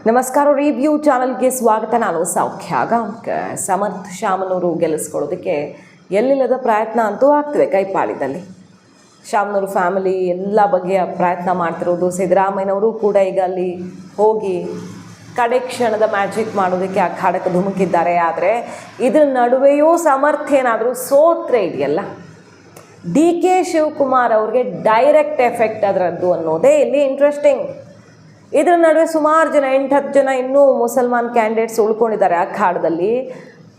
ನಮಸ್ಕಾರ. ರಿವ್ಯೂ ಚಾನಲ್ಗೆ ಸ್ವಾಗತ. ನಾನು ಸೌಖ್ಯ ಗಾಂವ್ಕರ್. ಸಮರ್ಥ ಶಾಮನೂರು ಗೆಲ್ಲಿಸ್ಕೊಳ್ಳೋದಕ್ಕೆ ಎಲ್ಲಿಲ್ಲದ ಪ್ರಯತ್ನ ಅಂತೂ ಆಗ್ತಿದೆ ಕೈಪಾಳಿದಲ್ಲಿ. ಶಾಮನೂರು ಫ್ಯಾಮಿಲಿ ಎಲ್ಲ ಬಗೆಯ ಪ್ರಯತ್ನ ಮಾಡ್ತಿರೋದು. ಸಿದ್ದರಾಮಯ್ಯನವರು ಕೂಡ ಈಗ ಅಲ್ಲಿ ಹೋಗಿ ಕಡೆ ಕ್ಷಣದ ಮ್ಯಾಜಿಕ್ ಮಾಡೋದಕ್ಕೆ ಅಖಾಡಕ್ಕೆ ಧುಮುಕಿದ್ದಾರೆ. ಆದರೆ ಇದ್ರ ನಡುವೆಯೂ ಸಮರ್ಥ ಏನಾದರೂ ಸೋತ್ರೆ ಇದೆಯಲ್ಲ, ಡಿ ಕೆ ಶಿವಕುಮಾರ್ ಅವ್ರಿಗೆ ಡೈರೆಕ್ಟ್ ಎಫೆಕ್ಟ್ ಅದರದ್ದು ಅನ್ನೋದೇ ಇಲ್ಲಿ ಇಂಟ್ರೆಸ್ಟಿಂಗ್. ಇದರ ನಡುವೆ ಸುಮಾರು ಜನ 8-10 ಜನ ಇನ್ನೂ ಮುಸಲ್ಮಾನ್ ಕ್ಯಾಂಡಿಡೇಟ್ಸ್ ಉಳ್ಕೊಂಡಿದ್ದಾರೆ ಅಖಾಡದಲ್ಲಿ.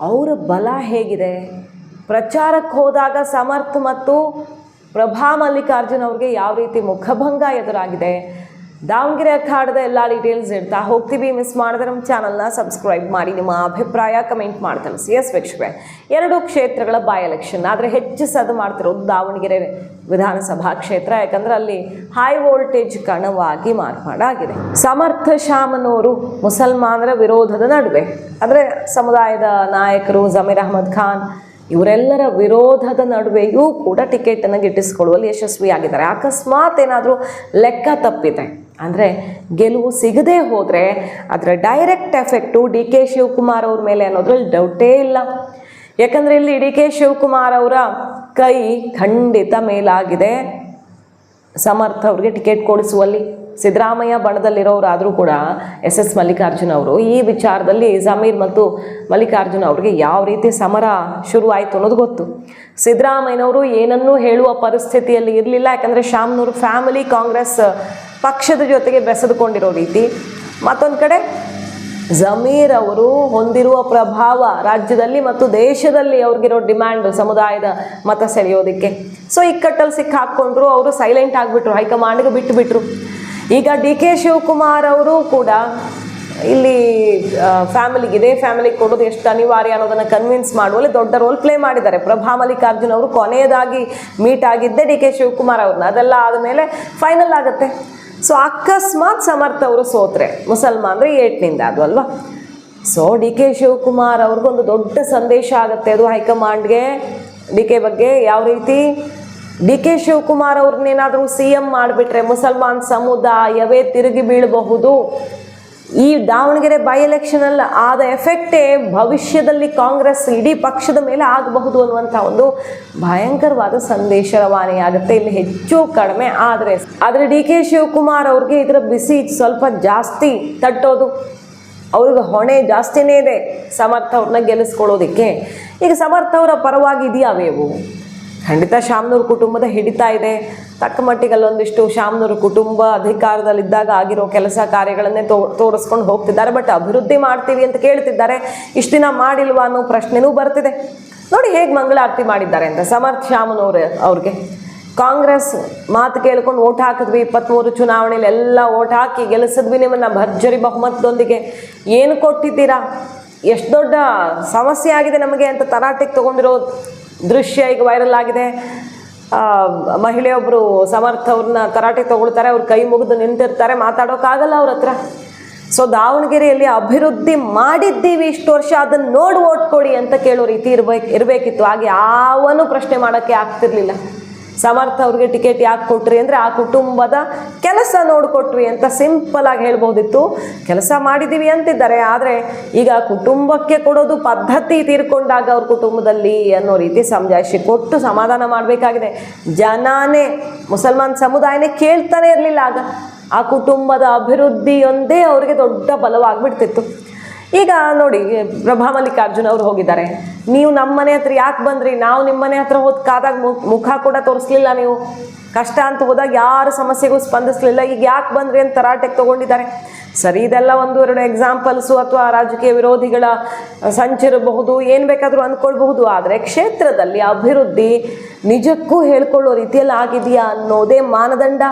ಅವರ ಬಲ ಹೇಗಿದೆ? ಪ್ರಚಾರಕ್ಕೆ ಹೋದಾಗ ಸಮರ್ಥ ಮತ್ತು ಪ್ರಭಾ ಮಲ್ಲಿಕಾರ್ಜುನ್ ಅವ್ರಿಗೆ ಯಾವ ರೀತಿ ಮುಖಭಂಗ ಎದುರಾಗಿದೆ? ದಾವಣಗೆರೆ ಅಖಾಡದ ಎಲ್ಲ ಡೀಟೇಲ್ಸ್ ಇಡ್ತಾ ಹೋಗ್ತೀವಿ. ಮಿಸ್ ಮಾಡಿದ್ರೆ ನಮ್ಮ ಚಾನಲ್ನ ಸಬ್ಸ್ಕ್ರೈಬ್ ಮಾಡಿ, ನಿಮ್ಮ ಅಭಿಪ್ರಾಯ ಕಮೆಂಟ್ ಮಾಡಿ ತಿಳಿಸಿ. ಎಸ್ ವೀಕ್ಷಕರೇ, 2 ಕ್ಷೇತ್ರಗಳ ಬೈ ಎಲೆಕ್ಷನ್. ಆದರೆ ಹೆಚ್ಚು ಸದ್ದು ಮಾಡ್ತಿರೋದು ದಾವಣಗೆರೆ ವಿಧಾನಸಭಾ ಕ್ಷೇತ್ರ. ಯಾಕಂದರೆ ಅಲ್ಲಿ ಹೈ ವೋಲ್ಟೇಜ್ ಕಣವಾಗಿ ಮಾರ್ಪಾಡಾಗಿದೆ. ಸಮರ್ಥ ಶಾಮನೂರು ಮುಸಲ್ಮಾನರ ವಿರೋಧದ ನಡುವೆ, ಅಂದರೆ ಸಮುದಾಯದ ನಾಯಕರು ಜಮೀರ್ ಅಹಮದ್ ಖಾನ್ ಇವರೆಲ್ಲರ ವಿರೋಧದ ನಡುವೆಯೂ ಕೂಡ ಟಿಕೆಟನ್ನು ಗಿಟ್ಟಿಸ್ಕೊಳ್ಳುವಲ್ಲಿ ಯಶಸ್ವಿಯಾಗಿದ್ದಾರೆ. ಅಕಸ್ಮಾತ್ ಏನಾದರೂ ಲೆಕ್ಕ ತಪ್ಪಿದೆ ಅಂದರೆ ಗೆಲುವು ಸಿಗದೇ ಹೋದರೆ ಅದರ direct effect D K Shivakumar ಅವ್ರ ಮೇಲೆ ಅನ್ನೋದ್ರಲ್ಲಿ ಡೌಟೇ ಇಲ್ಲ. ಯಾಕಂದರೆ ಇಲ್ಲಿ ಡಿ ಕೆ ಶಿವಕುಮಾರ್ ಅವರ ಕೈ ಖಂಡಿತ ಮೇಲಾಗಿದೆ ಸಮರ್ಥ ಅವ್ರಿಗೆ ಟಿಕೆಟ್ ಕೊಡಿಸುವಲ್ಲಿ. ಸಿದ್ದರಾಮಯ್ಯ ಬಣದಲ್ಲಿರೋರಾದರೂ ಕೂಡ ಎಸ್ ಮಲ್ಲಿಕಾರ್ಜುನ್ ಅವರು ಈ ವಿಚಾರದಲ್ಲಿ ಜಮೀರ್ ಮತ್ತು ಮಲ್ಲಿಕಾರ್ಜುನ್ ಅವ್ರಿಗೆ ಯಾವ ರೀತಿ ಸಮರ ಶುರುವಾಯಿತು ಅನ್ನೋದು ಗೊತ್ತು. ಸಿದ್ದರಾಮಯ್ಯನವರು ಏನನ್ನೂ ಹೇಳುವ ಪರಿಸ್ಥಿತಿಯಲ್ಲಿ ಇರಲಿಲ್ಲ. ಯಾಕಂದರೆ ಶಾಮನೂರು ಫ್ಯಾಮಿಲಿ ಕಾಂಗ್ರೆಸ್ ಪಕ್ಷದ ಜೊತೆಗೆ ಬೆಸೆದುಕೊಂಡಿರೋ ರೀತಿ. ಮತ್ತೊಂದು ಕಡೆ ಜಮೀರ್ ಅವರು ಹೊಂದಿರುವ ಪ್ರಭಾವ ರಾಜ್ಯದಲ್ಲಿ ಮತ್ತು ದೇಶದಲ್ಲಿ ಅವ್ರಿಗಿರೋ ಡಿಮ್ಯಾಂಡು ಸಮುದಾಯದ ಮತ ಸೆಳೆಯೋದಕ್ಕೆ. ಸೊ ಇಕ್ಕಟ್ಟಲ್ಲಿ ಸಿಕ್ಕಾಕ್ಕೊಂಡ್ರು. ಅವರು ಸೈಲೆಂಟ್ ಆಗಿಬಿಟ್ರು, ಹೈಕಮಾಂಡ್ಗೆ ಬಿಟ್ಟುಬಿಟ್ರು. ಈಗ ಡಿ ಕೆ ಶಿವಕುಮಾರ್ ಅವರು ಕೂಡ ಇಲ್ಲಿ ಇದೇ ಫ್ಯಾಮಿಲಿಗೆ ಕೊಡೋದು ಎಷ್ಟು ಅನಿವಾರ್ಯ ಅನ್ನೋದನ್ನು ಕನ್ವಿನ್ಸ್ ಮಾಡುವಲ್ಲಿ ದೊಡ್ಡ ರೋಲ್ ಪ್ಲೇ ಮಾಡಿದ್ದಾರೆ. ಪ್ರಭಾ ಮಲ್ಲಿಕಾರ್ಜುನ್ ಅವರು ಕೊನೆಯದಾಗಿ ಮೀಟ್ ಆಗಿದ್ದೆ ಡಿ ಕೆ ಶಿವಕುಮಾರ್ ಅವ್ರನ್ನ. ಅದೆಲ್ಲ ಆದಮೇಲೆ ಫೈನಲ್ ಆಗುತ್ತೆ. ಸೊ ಅಕಸ್ಮಾತ್ ಸಮರ್ಥ ಅವರು ಸೋತ್ರೆ ಮುಸಲ್ಮಾನರು ಏಟ್ನಿಂದ ಅದು ಅಲ್ವಾ. ಸೊ ಡಿ ಕೆ ಶಿವಕುಮಾರ್ ಅವ್ರಿಗೊಂದು ದೊಡ್ಡ ಸಂದೇಶ ಆಗುತ್ತೆ ಅದು ಹೈಕಮಾಂಡ್ಗೆ. ಡಿ ಕೆ ಬಗ್ಗೆ ಯಾವ ರೀತಿ ಡಿ ಕೆ ಶಿವಕುಮಾರ್ ಅವ್ರನ್ನೇನಾದರೂ CM ಮಾಡಿಬಿಟ್ರೆ ಮುಸಲ್ಮಾನ್ ಸಮುದಾಯವೇ ತಿರುಗಿ ಬೀಳಬಹುದು. ಈ ದಾವಣಗೆರೆ ಬೈ ಎಲೆಕ್ಷನಲ್ಲಿ ಆದ ಎಫೆಕ್ಟೇ ಭವಿಷ್ಯದಲ್ಲಿ ಕಾಂಗ್ರೆಸ್ ಇಡೀ ಪಕ್ಷದ ಮೇಲೆ ಆಗಬಹುದು ಅನ್ನುವಂಥ ಒಂದು ಭಯಂಕರವಾದ ಸಂದೇಶ ರವಾನೆಯಾಗುತ್ತೆ. ಇಲ್ಲಿ ಹೆಚ್ಚು ಕಡಿಮೆ ಆದರೆ ಡಿ ಕೆ ಶಿವಕುಮಾರ್ ಅವ್ರಿಗೆ ಇದರ ಬಿಸಿ ಸ್ವಲ್ಪ ಜಾಸ್ತಿ ತಟ್ಟೋದು, ಅವ್ರಿಗೆ ಹೊಣೆ ಜಾಸ್ತಿನೇ ಇದೆ ಸಮರ್ಥ ಅವ್ರನ್ನ ಗೆಲ್ಲಿಸ್ಕೊಳ್ಳೋದಕ್ಕೆ. ಈಗ ಸಮರ್ಥ ಅವರ ಪರವಾಗಿ ಇದೆಯಾವೇವು? ಖಂಡಿತ ಶಾಮನೂರು ಕುಟುಂಬದ ಹಿಡಿತಾ ಇದೆ. ತಕ್ಕ ಮಟ್ಟಿಗೆ ಅಲ್ಲೊಂದಿಷ್ಟು ಶಾಮನೂರು ಕುಟುಂಬ ಅಧಿಕಾರದಲ್ಲಿದ್ದಾಗ ಆಗಿರೋ ಕೆಲಸ ಕಾರ್ಯಗಳನ್ನೇ ತೋರಿಸ್ಕೊಂಡು ಹೋಗ್ತಿದ್ದಾರೆ. ಬಟ್ ಅಭಿವೃದ್ಧಿ ಮಾಡ್ತೀವಿ ಅಂತ ಕೇಳ್ತಿದ್ದಾರೆ. ಇಷ್ಟು ದಿನ ಮಾಡಿಲ್ವಾ ಅನ್ನೋ ಪ್ರಶ್ನೆನೂ ಬರ್ತಿದೆ. ನೋಡಿ ಹೇಗೆ ಮಂಗಳಾರತಿ ಮಾಡಿದ್ದಾರೆ ಅಂತ ಸಮರ್ಥ ಶಾಮನೂರು ಅವ್ರಿಗೆ. ಕಾಂಗ್ರೆಸ್ ಮಾತು ಕೇಳ್ಕೊಂಡು ಓಟ್ ಹಾಕಿದ್ವಿ, 23 ಚುನಾವಣೆಯಲ್ಲಿ ಎಲ್ಲ ಓಟ್ ಹಾಕಿ ಗೆಲ್ಲಿಸಿದ್ವಿ ನಿಮ್ಮನ್ನು ಭರ್ಜರಿ ಬಹುಮತದೊಂದಿಗೆ. ಏನು ಕೊಟ್ಟಿದ್ದೀರಾ, ಎಷ್ಟು ದೊಡ್ಡ ಸಮಸ್ಯೆ ಆಗಿದೆ ನಮಗೆ ಅಂತ ತರಾಟೆಗೆ ತೊಗೊಂಡಿರೋ ದೃಶ್ಯ ಈಗ ವೈರಲ್ ಆಗಿದೆ. ಮಹಿಳೆಯೊಬ್ಬರು ಸಮರ್ಥ ಅವ್ರನ್ನ ತರಾಟೆಗೆ ತಗೊಳ್ತಾರೆ, ಅವ್ರ ಕೈ ಮುಗಿದು ನಿಂತಿರ್ತಾರೆ, ಮಾತಾಡೋಕ್ಕಾಗಲ್ಲ ಅವ್ರ ಹತ್ರ. ಸೊ ದಾವಣಗೆರೆಯಲ್ಲಿ ಅಭಿವೃದ್ಧಿ ಮಾಡಿದ್ದೀವಿ ಇಷ್ಟು ವರ್ಷ, ಅದನ್ನು ನೋಡಿ ಓಟ್ ಕೊಡಿ ಅಂತ ಕೇಳೋ ರೀತಿ ಇರಬೇಕಿತ್ತು. ಹಾಗೆ ಯಾವನು ಪ್ರಶ್ನೆ ಮಾಡೋಕ್ಕೆ ಆಗ್ತಿರ್ಲಿಲ್ಲ. ಸಮರ್ಥ ಅವ್ರಿಗೆ ಟಿಕೆಟ್ ಯಾಕೆ ಕೊಟ್ರಿ ಅಂದರೆ ಆ ಕುಟುಂಬದ ಕೆಲಸ ನೋಡಿಕೊಟ್ವಿ ಅಂತ ಸಿಂಪಲ್ ಆಗಿ ಹೇಳ್ಬೋದಿತ್ತು. ಕೆಲಸ ಮಾಡಿದ್ದೀವಿ ಅಂತಿದ್ದಾರೆ. ಆದರೆ ಈಗ ಕುಟುಂಬಕ್ಕೆ ಕೊಡೋದು ಪದ್ಧತಿ ತೀರ್ಕೊಂಡಾಗ ಅವ್ರ ಕುಟುಂಬದಲ್ಲಿ ಅನ್ನೋ ರೀತಿ ಸಮಜಾಯಿಷಿ ಕೊಟ್ಟು ಸಮಾಧಾನ ಮಾಡಬೇಕಾಗಿದೆ. ಜನಾನೇ ಮುಸಲ್ಮಾನ್ ಸಮುದಾಯನೇ ಕೇಳ್ತಾನೆ ಇರಲಿಲ್ಲ. ಆಗ ಆ ಕುಟುಂಬದ ಅಭಿವೃದ್ಧಿಯೊಂದೇ ಅವರಿಗೆ ದೊಡ್ಡ ಬಲವಾಗಿಬಿಡ್ತಿತ್ತು. ಈಗ ನೋಡಿ ಪ್ರಭಾ ಮಲ್ಲಿಕಾರ್ಜುನ್ ಅವ್ರು ಹೋಗಿದ್ದಾರೆ. ನೀವು ನಮ್ಮ ಮನೆ ಹತ್ರ ಯಾಕೆ ಬಂದ್ರಿ? ನಾವು ನಿಮ್ಮ ಮನೆ ಹತ್ರ ಹೋದ ಕಾದಾಗ ಮುಖ ಕೂಡ ತೋರಿಸ್ಲಿಲ್ಲ. ನೀವು ಕಷ್ಟ ಅಂತ ಹೋದಾಗ ಯಾರು ಸಮಸ್ಯೆಗೂ ಸ್ಪಂದಿಸಲಿಲ್ಲ. ಈಗ ಯಾಕೆ ಬಂದ್ರಿ ಅಂತ ತರಾಟೆಗೆ ತೊಗೊಂಡಿದ್ದಾರೆ. ಸರಿ, ಇದೆಲ್ಲ 1-2 ಎಕ್ಸಾಂಪಲ್ಸು ಅಥವಾ ರಾಜಕೀಯ ವಿರೋಧಿಗಳ ಸಂಚಿರಬಹುದು, ಏನು ಬೇಕಾದರೂ ಅಂದ್ಕೊಳ್ಬಹುದು. ಆದರೆ ಕ್ಷೇತ್ರದಲ್ಲಿ ಅಭಿವೃದ್ಧಿ ನಿಜಕ್ಕೂ ಹೇಳ್ಕೊಳ್ಳೋ ರೀತಿಯಲ್ಲಿ ಆಗಿದೆಯಾ ಅನ್ನೋದೇ ಮಾನದಂಡ.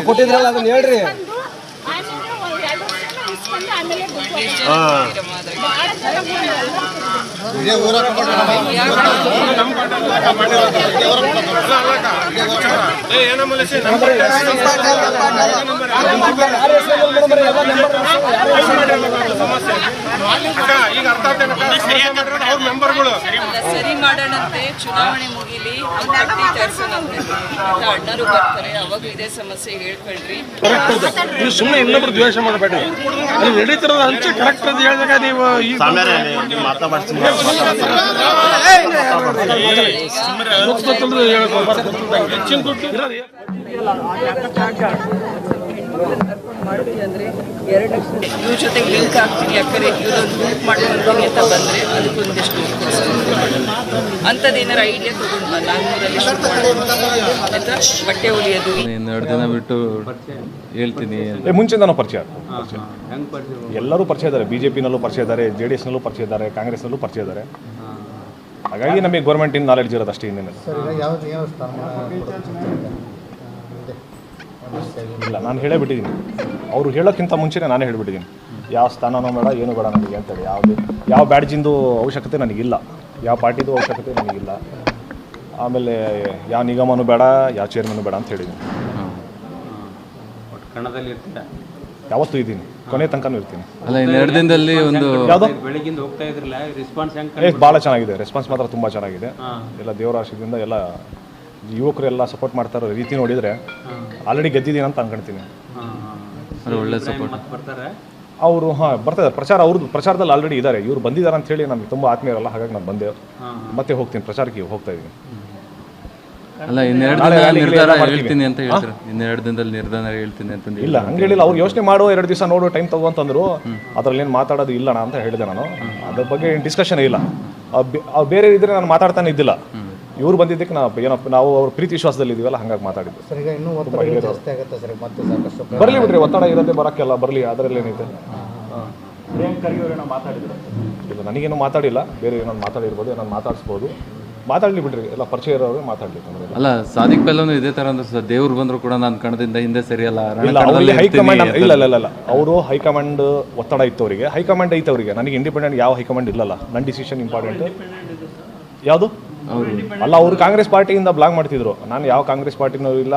ಕೊಟ್ಟಿದ್ರಲ್ಲ ಅದನ್ನ ಹೇಳ್ರಿ. ಸರಿ ಮಾಡೋಣಂತೆ, ಚುನಾವಣೆ ಮುಗಿಲಿ, ಕಟ್ಟಿ ತರಿಸೋಣಂತೆ. ಅಣ್ಣರು ಬರ್ತಾರೆ, ಅವಾಗ ಇದೇ ಸಮಸ್ಯೆ ಹೇಳ್ಕೊಳ್ರಿ. ನೀವು ಸುಮ್ಮನೆ ಇನ್ನೊಬ್ರು ದ್ವೇಷ ಮಾಡಬೇಡಿ. ಅಲ್ಲಿ ನಡೀತಿರೋದು ಹಂಚೆ ಕರೆಕ್ಟ್ ಅಂತ ಹೇಳಿದಾಗ ನೀವು ಈ ಹೆಚ್ಚಿನ ದುಡ್ಡು ಇರೋದು ಮಾಡಿ ಅಂದರೆ 2 ಲಕ್ಷ ಇವ್ರ ಜೊತೆಗೆ ಲಿಂಕ್ ಆಗ್ತೀನಿ, ಯಾಕಂದರೆ ಇವರೊಂದು ಗ್ರೂಪ್ ಮಾಡ್ಕೊಳ್ತೀನಿ ಅಂತ ಬಂದರೆ ಅದಕ್ಕೊಂದಿಷ್ಟು ಅಂಥದ್ದೇನಾರು ಐಡಿಯಾ ತೊಗೊಂಡು ನಾನ್ನೂರಲ್ಲಿ ಶುರು ಮಾಡೋದು ಆಯಿತಾ. ಬಟ್ಟೆ ಹೊಲಿಯೋದು 2 ದಿನ ಬಿಟ್ಟು ಹೇಳ್ತೀನಿ. ಮುಂಚೆಯಿಂದನೂ ಪರಿಚಯ ಎಲ್ಲರೂ ಪರಿಚಯ ಇದ್ದಾರೆ. BJP-ನಲ್ಲೂ ಪರಿಚಯ ಇದ್ದಾರೆ, JDS-ನಲ್ಲೂ ಪರಿಚಯ ಇದ್ದಾರೆ, ಕಾಂಗ್ರೆಸ್ನಲ್ಲೂ ಪರಿಚಯ ಇದ್ದಾರೆ. ಹಾಗಾಗಿ ನಮಗೆ ಗೌರ್ಮೆಂಟಿನ ನಾಲೆಡ್ಜ್ ಇರೋದು ಅಷ್ಟೇ, ಇನ್ನೇನು ಇಲ್ಲ. ನಾನು ಹೇಳೇ ಬಿಟ್ಟಿದ್ದೀನಿ, ಅವರು ಹೇಳೋಕ್ಕಿಂತ ಮುಂಚೆನೇ ನಾನೇ ಹೇಳಿಬಿಟ್ಟಿದ್ದೀನಿ ಯಾವ ಸ್ಥಾನನೂ ಬೇಡ, ಏನು ಬೇಡ ನನಗೆ ಅಂತೇಳಿ. ಯಾವ ಬ್ಯಾಡ್ಜಿಂದು ಅವಶ್ಯಕತೆ ನನಗಿಲ್ಲ, ಯಾವ ಪಾರ್ಟಿದು ಅವಶ್ಯಕತೆ ನನಗಿಲ್ಲ. ಆಮೇಲೆ ಯಾವ ನಿಗಮನೂ ಬೇಡ, ಯಾವ ಚೇರ್ಮನು ಬೇಡ ಅಂತ ಹೇಳಿದ್ದೀನಿ. ಯಾವತ್ತೂ ಇದ್ದೀನಿ, ಕೊನೆ ತನಕನೂ ಇರ್ತೀನಿ. ಅಲ್ಲ, 2 ದಿನದಲ್ಲಿ ಒಂದು ಯಾವುದೋ ಬೆಳಗಿಂದ ಹೋಗ್ತಾ ಇದ್ರಲ್ಲ, ರೆಸ್ಪಾನ್ಸ್ ಭಾಳ ಚೆನ್ನಾಗಿದೆ. ರೆಸ್ಪಾನ್ಸ್ ಮಾತ್ರ ತುಂಬ ಚೆನ್ನಾಗಿದೆ. ಎಲ್ಲ ದೇವರ ಆಶೀರ್ವಾದದಿಂದ ಎಲ್ಲ ಯುವಕರು ಎಲ್ಲ ಸಪೋರ್ಟ್ ಮಾಡ್ತಾ ಇರೋ ರೀತಿ ನೋಡಿದರೆ ಆಲ್ರೆಡಿ ಗೆದ್ದಿದ್ದೀನಿ ಅಂತ ಅನ್ಕೊಳ್ತೀನಿ. ಒಳ್ಳೆ ಸಪೋರ್ಟ್ ಬರ್ತಾರೆ ಅವರು. ಬರ್ತಾಯಿದ್ದಾರೆ. ಪ್ರಚಾರದಲ್ಲಿ ಆಲ್ರೆಡಿ ಇದ್ದಾರೆ. ಇವ್ರು ಬಂದಿದ್ದಾರೆ ಅಂತ ಹೇಳಿ ನಮಗೆ ತುಂಬ ಆತ್ಮೀಯರಲ್ಲ, ಹಾಗಾಗಿ ನಾನು ಬಂದೆ. ಮತ್ತೆ ಹೋಗ್ತೀನಿ, ಪ್ರಚಾರಕ್ಕೆ ಹೋಗ್ತಾ ಇದ್ದೀನಿ. ಅಲ್ಲ, 2 ದಿನ ನಿರ್ಧಾರ ಹೇಳ್ತೀನಿ ಅಂತ ಹೇಳ್ತಾರೆ. 2 ದಿನದಲ್ಲಿ ನಿರ್ಧಾರ ಹೇಳ್ತೀನಿ ಅಂತ ಇಲ್ಲ, ಹಂಗೆ ಹೇಳಿಲ್ಲ. ಅವ್ರು ಯೋಚನೆ ಮಾಡು, 2 ದಿವಸ ನೋಡು, ಟೈಮ್ ತಗೋ ಅಂತಂದ್ರು. ಅದರಲ್ಲಿ ಏನು ಮಾತಾಡೋದು ಇಲ್ಲಣ್ಣ ಅಂತ ಹೇಳಿದೆ ನಾನು. ಅದ್ರ ಬಗ್ಗೆ ಡಿಸ್ಕಷನ್ ಇಲ್ಲ. ಬೇರೆ ಇದ್ರೆ ನಾನು ಮಾತಾಡ್ತಾನೆ ಇದ್ದಿಲ್ಲ. ಇವ್ರು ಬಂದಿದ್ದಕ್ಕೆ ನಾವು ಅವ್ರ ಪ್ರೀತಿ ವಿಶ್ವಾಸದಲ್ಲಿ ಇದೀವಲ್ಲ, ಹಂಗಾಗಿ ಮಾತಾಡಿದ್ದು. ಬರಲಿ ಬಿಡ್ರಿ, ಒತ್ತಡ ಇರೋದೇ ಬರೋಕ್ಕೆಲ್ಲ ಬರಲಿ, ಅದರಲ್ಲಿ ಏನಿದೆ. ಮಾತಾಡಿದ್ರು ಇಲ್ಲ, ನನಗೇನು ಮಾತಾಡಿಲ್ಲ. ಬೇರೆ ಏನೋ ಮಾತಾಡಿರ್ಬೋದು, ಏನೋ ಮಾತಾಡಿಸ್ಬೋದು. ಮಾತಾಡಲಿ ಬಿಡ್ರಿ, ಎಲ್ಲ ಪರಿಚಯ ಇರೋರು ಮಾತಾಡಲಿ. ಅಲ್ಲ, ಸಾದಿಕ್ ಪೆಲ್ಲನು ಇದೇ ಥರ ಅಂದ್ರೆ ದೇವ್ರು ಬಂದರೂ ಕೂಡ ನಾನು ಕಣದಿಂದ ಹಿಂದೆ ಸರಿಯಲ್ಲ. ಹೈಕಮಾಂಡ್ ಇಲ್ಲ, ಅವರು ಹೈಕಮಾಂಡ್ ಒತ್ತಡ ಇತ್ತು ಅವರಿಗೆ. ಹೈಕಮಾಂಡ್ ಐತೆ ಅವರಿಗೆ. ನನಗೆ ಇಂಡಿಪೆಂಡೆಂಟ್ ಯಾವ ಹೈಕಮಾಂಡ್ ಇಲ್ಲಲ್ಲ. ನನ್ನ ಡಿಸಿಷನ್ ಇಂಪಾರ್ಟೆಂಟ್. ಯಾವುದು ಅಲ್ಲ, ಅವರು ಕಾಂಗ್ರೆಸ್ ಪಾರ್ಟಿಯಿಂದ ಬ್ಲಾಕ್ ಮಾಡ್ತಿದ್ರು. ನಾನು ಯಾವ ಕಾಂಗ್ರೆಸ್ ಪಾರ್ಟಿನೂ ಇಲ್ಲ.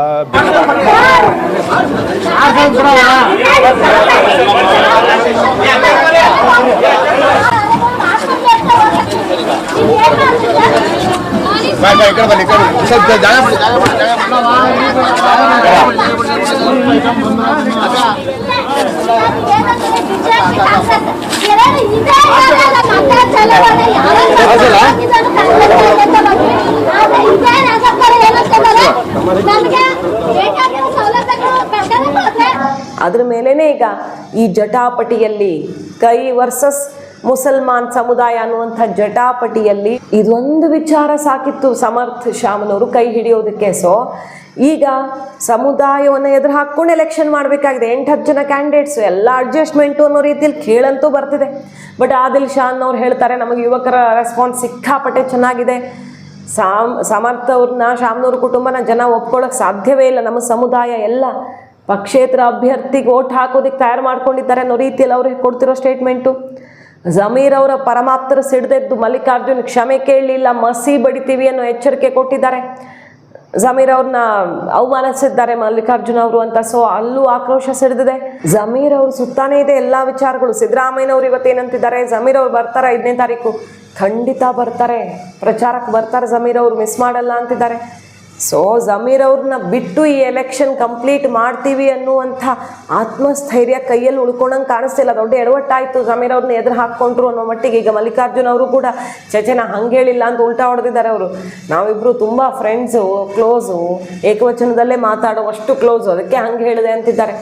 ಅದ್ರ ಮೇಲೇನೆ ಈಗ ಈ ಜಟಾಪಟಿಯಲ್ಲಿ ಕೈ ವರ್ಸಸ್ ಮುಸಲ್ಮಾನ್ ಸಮುದಾಯ ಅನ್ನುವಂಥ ಜಟಾಪಟಿಯಲ್ಲಿ ಇದೊಂದು ವಿಚಾರ ಸಾಕಿತ್ತು ಸಮರ್ಥ್ ಶಾಮನವರು ಕೈ ಹಿಡಿಯೋದಕ್ಕೆ. ಸೊ ಈಗ ಸಮುದಾಯವನ್ನು ಎದುರು ಹಾಕ್ಕೊಂಡು ಎಲೆಕ್ಷನ್ ಮಾಡಬೇಕಾಗಿದೆ. 8-10 ಜನ ಕ್ಯಾಂಡಿಡೇಟ್ಸು, ಎಲ್ಲ ಅಡ್ಜಸ್ಟ್ಮೆಂಟು ಅನ್ನೋ ರೀತಿಯಲ್ಲಿ ಕೇಳಂತೂ ಬರ್ತಿದೆ. ಬಟ್ ಆದಿಲ್ ಶಾನ್ ಅವ್ರು ಹೇಳ್ತಾರೆ, ನಮಗೆ ಯುವಕರ ರೆಸ್ಪಾನ್ಸ್ ಸಿಕ್ಕಾಪಟ್ಟೆ ಚೆನ್ನಾಗಿದೆ. ಸಮರ್ಥ್ ಅವ್ರನ್ನ, ಶಾಮನೂರು ಕುಟುಂಬನ ಜನ ಒಪ್ಕೊಳ್ಳೋಕೆ ಸಾಧ್ಯವೇ ಇಲ್ಲ. ನಮ್ಮ ಸಮುದಾಯ ಎಲ್ಲ ಪಕ್ಷೇತರ ಅಭ್ಯರ್ಥಿಗೆ ಓಟ್ ಹಾಕೋದಕ್ಕೆ ತಯಾರು ಮಾಡ್ಕೊಂಡಿದ್ದಾರೆ ಅನ್ನೋ ರೀತಿಯಲ್ಲಿ ಅವ್ರಿಗೆ ಕೊಡ್ತಿರೋ ಸ್ಟೇಟ್ಮೆಂಟು. ಜಮೀರ್ ಅವರ ಪರಮಾಪ್ತರ ಸಿಡ್ದೆದ್ದು ಮಲ್ಲಿಕಾರ್ಜುನ್ ಕ್ಷಮೆ ಕೇಳಲಿಲ್ಲ, ಮಸಿ ಬಡಿತೀವಿ ಅನ್ನೋ ಎಚ್ಚರಿಕೆ ಕೊಟ್ಟಿದ್ದಾರೆ. ಜಮೀರ್ ಅವ್ರನ್ನ ಅವಮಾನಿಸಿದ್ದಾರೆ ಮಲ್ಲಿಕಾರ್ಜುನ್ ಅವರು ಅಂತ. ಸೊ ಅಲ್ಲೂ ಆಕ್ರೋಶ ಸಿಡಿದಿದೆ. ಜಮೀರ್ ಅವ್ರು ಸುತ್ತಾನೇ ಇದೆ ಎಲ್ಲ ವಿಚಾರಗಳು. ಸಿದ್ದರಾಮಯ್ಯನವ್ರು ಇವತ್ತೇನಂತಿದ್ದಾರೆ, ಜಮೀರ್ ಅವ್ರು ಬರ್ತಾರೆ 5ನೇ ತಾರೀಕು, ಖಂಡಿತ ಬರ್ತಾರೆ, ಪ್ರಚಾರಕ್ಕೆ ಬರ್ತಾರೆ ಜಮೀರ್ ಅವ್ರು, ಮಿಸ್ ಮಾಡಲ್ಲ ಅಂತಿದ್ದಾರೆ. ಸೊ ಜಮೀರ್ ಅವ್ರನ್ನ ಬಿಟ್ಟು ಈ ಎಲೆಕ್ಷನ್ ಕಂಪ್ಲೀಟ್ ಮಾಡ್ತೀವಿ ಅನ್ನುವಂಥ ಆತ್ಮಸ್ಥೈರ್ಯ ಕೈಯಲ್ಲಿ ಉಳ್ಕೊಂಡಂಗೆ ಕಾಣಿಸ್ತಿಲ್ಲ. ದೊಡ್ಡ ಎಡವಟ್ಟಾಯಿತು, ಜಮೀರ್ ಅವ್ರನ್ನ ಎದುರು ಹಾಕ್ಕೊಂಡ್ರು ಅನ್ನೋ ಮಟ್ಟಿಗೆ. ಈಗ ಮಲ್ಲಿಕಾರ್ಜುನ್ ಅವರು ಕೂಡ ಚಚೆನ ಹಂಗೆ ಹೇಳಿಲ್ಲ ಅಂತ ಉಲ್ಟಾ ಹೊಡೆದಿದ್ದಾರೆ ಅವರು. ನಾವಿಬ್ಬರು ತುಂಬ ಫ್ರೆಂಡ್ಸು, ಕ್ಲೋಸು, ಏಕವಚನದಲ್ಲೇ ಮಾತಾಡುವಷ್ಟು ಕ್ಲೋಸು, ಅದಕ್ಕೆ ಹಂಗೆ ಹೇಳಿದೆ ಅಂತಿದ್ದಾರೆ.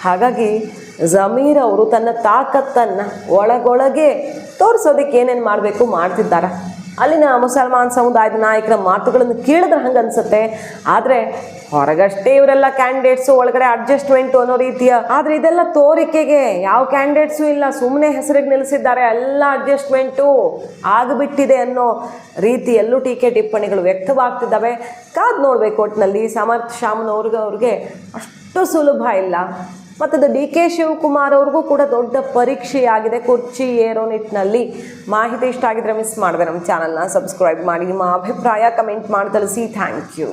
ಹಾಗಾಗಿ ಜಮೀರ್ ಅವರು ತನ್ನ ತಾಕತ್ತನ್ನು ಒಳಗೊಳಗೆ ತೋರಿಸೋದಕ್ಕೆ ಏನೇನು ಮಾಡಬೇಕು ಮಾಡ್ತಿದ್ದಾರೆ. ಅಲ್ಲಿನ ಮುಸಲ್ಮಾನ್ ಸಮುದಾಯದ ನಾಯಕರ ಮಾತುಗಳನ್ನು ಕೇಳಿದ್ರೆ ಹಂಗೆ ಅನಿಸುತ್ತೆ. ಆದರೆ ಹೊರಗಷ್ಟೇ ಇವರೆಲ್ಲ ಕ್ಯಾಂಡಿಡೇಟ್ಸು, ಒಳಗಡೆ ಅಡ್ಜಸ್ಟ್ಮೆಂಟು ಅನ್ನೋ ರೀತಿಯ. ಆದರೆ ಇದೆಲ್ಲ ತೋರಿಕೆಗೆ ಯಾವ ಕ್ಯಾಂಡಿಡೇಟ್ಸು ಇಲ್ಲ, ಸುಮ್ಮನೆ ಹೆಸರಿಗೆ ನಿಲ್ಲಿಸಿದ್ದಾರೆ. ಎಲ್ಲ ಅಡ್ಜಸ್ಟ್ಮೆಂಟು ಆಗಿಬಿಟ್ಟಿದೆ ಅನ್ನೋ ರೀತಿಯಲ್ಲೂ ಟೀಕೆ ಟಿಪ್ಪಣಿಗಳು ವ್ಯಕ್ತವಾಗ್ತಿದ್ದಾವೆ. ಕಾದು ನೋಡಬೇಕು. ಒಟ್ಟಿನಲ್ಲಿ ಸಮರ್ಥ್ ಶಾಮನವ್ರಿಗೆ ಅಷ್ಟು ಸುಲಭ ಇಲ್ಲ. ಮತ್ತು ಅದು ಡಿ ಕೆ ಶಿವಕುಮಾರ್ ಅವ್ರಿಗೂ ಕೂಡ ದೊಡ್ಡ ಪರೀಕ್ಷೆಯಾಗಿದೆ ಕುರ್ಚಿ ಏರೋ ನಿಟ್ಟಿನಲ್ಲಿ. ಮಾಹಿತಿ ಇಷ್ಟ ಆಗಿದ್ರೆ ಮಿಸ್ ಮಾಡಿದೆ ನಮ್ಮ ಚಾನಲ್ನ ಸಬ್ಸ್ಕ್ರೈಬ್ ಮಾಡಿ. ನಿಮ್ಮ ಅಭಿಪ್ರಾಯ ಕಮೆಂಟ್ ಮಾಡಿ ತಿಳಿಸಿ. Thank you.